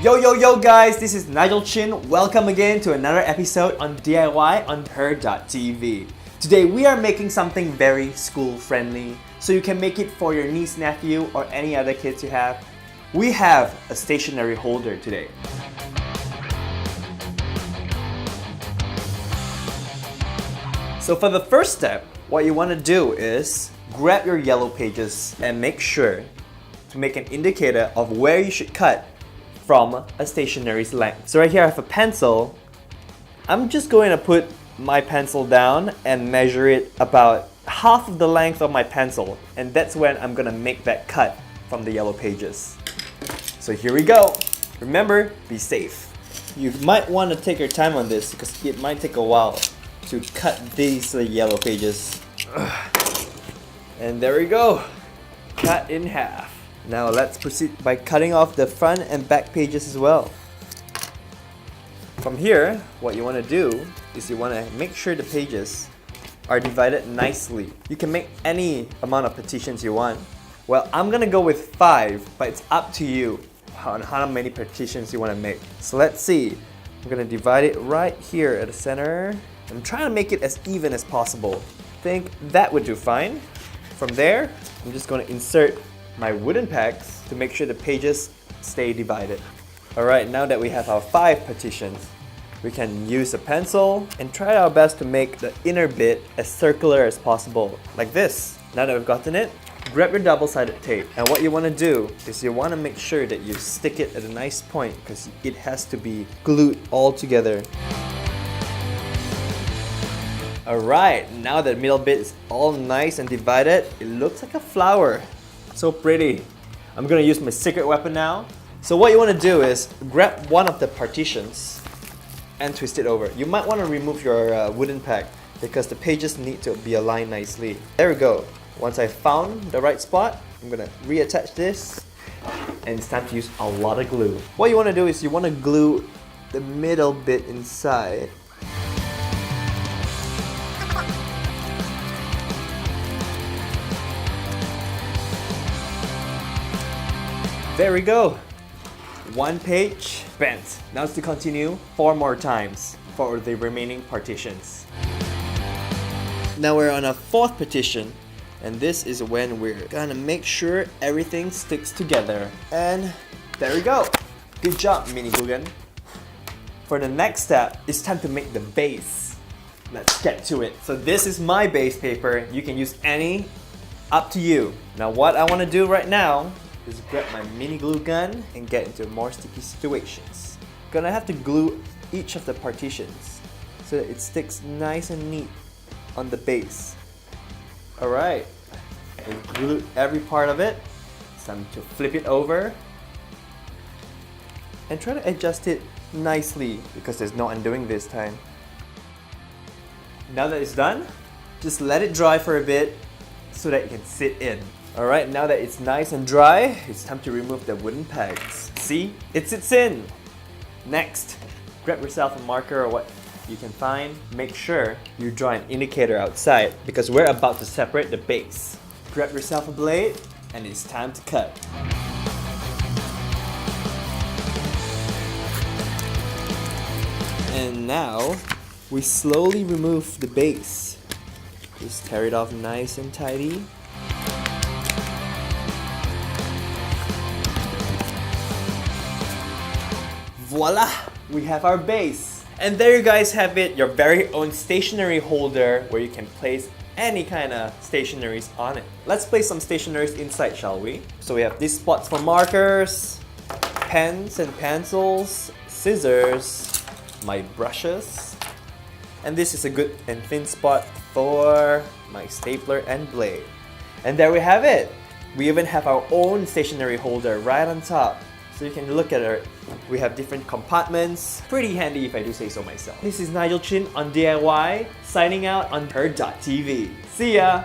Yo guys, this is Nigel Chin. Welcome again to another episode on DIY on her.tv. Today we are making something very school friendly, so you can make it for your niece, nephew, or any other kids you have. We have a stationery holder today. So for the first step, what you want to do is grab your yellow pages and make sure to make an indicator of where you should cut from a stationery's length. So right here I have a pencil. I'm just going to put my pencil down and measure it about half of the length of my pencil, and that's when I'm gonna make that cut from the yellow pages. So here we go. Remember, be safe. You might want to take your time on this because it might take a while to cut these yellow pages. And there we go. Cut in half. Now let's proceed by cutting off the front and back pages as well. From here, what you want to do is you want to make sure the pages are divided nicely. You can make any amount of partitions you want. Well, I'm gonna go with 5, but it's up to you on how many partitions you want to make. So let's see. I'm gonna divide it right here at the center. I'm trying to make it as even as possible. I think that would do fine. From there, I'm just going to insert my wooden pegs to make sure the pages stay divided. Alright, now that we have our 5 partitions, we can use a pencil and try our best to make the inner bit as circular as possible, like this. Now that we've gotten it, grab your double-sided tape, and what you want to do is you want to make sure that you stick it at a nice point because it has to be glued all together. Alright, now that the middle bit is all nice and divided, it looks like a flower. So pretty. I'm gonna use my secret weapon now. So what you want to do is grab one of the partitions and twist it over. You might want to remove your wooden peg because the pages need to be aligned nicely. There we go. Once I found the right spot, I'm gonna reattach this, and it's time to use a lot of glue. What you want to do is you want to glue the middle bit inside. There we go. 1 page bent. Now it's to continue 4 more times for the remaining partitions. Now we're on a 4th partition, and this is when we're gonna make sure everything sticks together. And there we go. Good job, mini glue gun. For the next step, it's time to make the base. Let's get to it. So this is my base paper. You can use any, up to you. Now what I want to do right now is grab my mini glue gun and get into more sticky situations. Gonna have to glue each of the partitions so that it sticks nice and neat on the base. Alright, I've glued every part of it. It's time to flip it over and try to adjust it nicely because there's no undoing this time. Now that it's done, just let it dry for a bit so that it can sit in. Alright, now that it's nice and dry, it's time to remove the wooden pegs. See? It sits in! Next, grab yourself a marker or what you can find. Make sure you draw an indicator outside because we're about to separate the base. Grab yourself a blade and it's time to cut. And now, we slowly remove the base. Just tear it off nice and tidy. Voila! We have our base. And there you guys have it, your very own stationery holder where you can place any kind of stationeries on it. Let's place some stationeries inside, shall we? So we have these spots for markers, pens and pencils, scissors, my brushes, and this is a good and thin spot for my stapler and blade. And there we have it! We even have our own stationery holder right on top. So you can look at it. We have different compartments. Pretty handy if I do say so myself. This is Nigel Chin on DIY, signing out on her.tv. See ya!